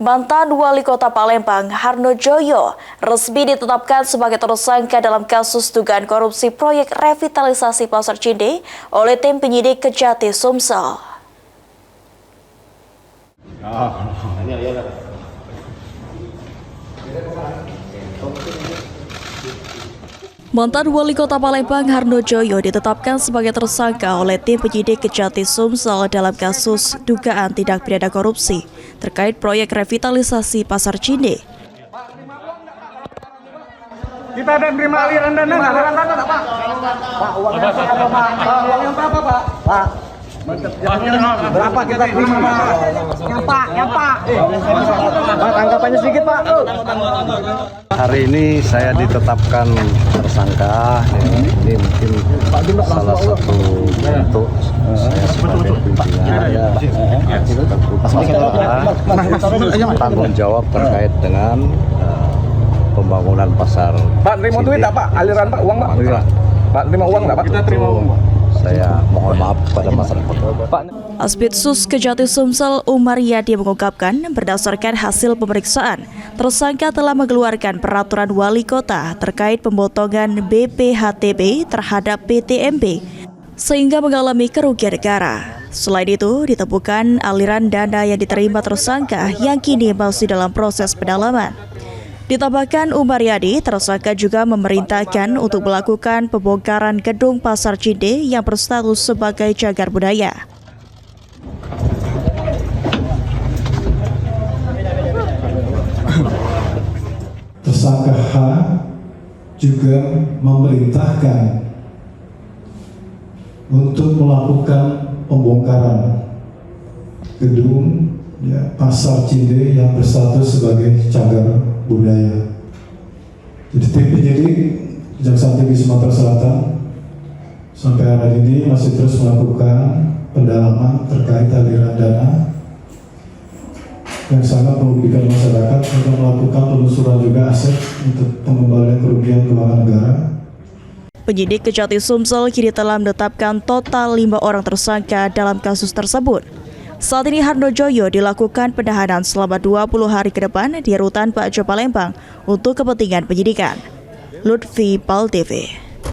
Mantan Wali Kota Palembang Harno Joyo resmi ditetapkan sebagai tersangka dalam kasus dugaan korupsi proyek revitalisasi Pasar Cinde oleh tim penyidik Kejati Sumsel. Mantan Wali Kota Palembang Harno Joyo ditetapkan sebagai tersangka oleh tim penyidik Kejati Sumsel dalam kasus dugaan tindak pidana korupsi terkait proyek revitalisasi Pasar Cinde. Kita ada terima aliran dana, Pak, uangnya berapa, Pak? Pak, berapa kita terima, Pak? Pak, tanggapannya sedikit, Pak. Hari ini saya ditetapkan tersangka. Ini mungkin salah satu bentuk saya sebagai pimpinan tanggung jawab terkait dengan pembangunan pasar. Pak, terima duit tak, Pak? Aliran, Pak, uang, Pak? Pak, terima uang tak, Pak? Kita terima uang, Pak. Saya mohon maaf pada masyarakat. Aspidsus Kejati Sumsel Umar Yadi mengungkapkan berdasarkan hasil pemeriksaan, tersangka telah mengeluarkan peraturan wali kota terkait pemotongan BPHTB terhadap PTMB sehingga mengalami kerugian negara. Selain itu, ditemukan aliran dana yang diterima tersangka yang kini masih dalam proses pendalaman. Ditambahkan Umar Yadi, tersangka juga memerintahkan untuk melakukan pembongkaran gedung Pasar Cinde yang berstatus sebagai cagar budaya. Tersangka H juga memerintahkan untuk melakukan pembongkaran gedung Pasar Cinde yang berstatus sebagai cagar budaya. Jadi tim penyidik Kejaksaan Tinggi Sumatera Selatan sampai hari ini masih terus melakukan pendalaman terkait aliran dana yang sangat merugikan masyarakat untuk melakukan penelusuran juga aset untuk pengembalian kerugian keuangan negara. Penyidik Kejati Sumsel kini telah menetapkan total 5 orang tersangka dalam kasus tersebut. Saat ini Harno Joyo dilakukan penahanan selama 20 hari ke depan di rutan Pak Jo Palembang untuk kepentingan penyidikan. Lutfi Pal TV.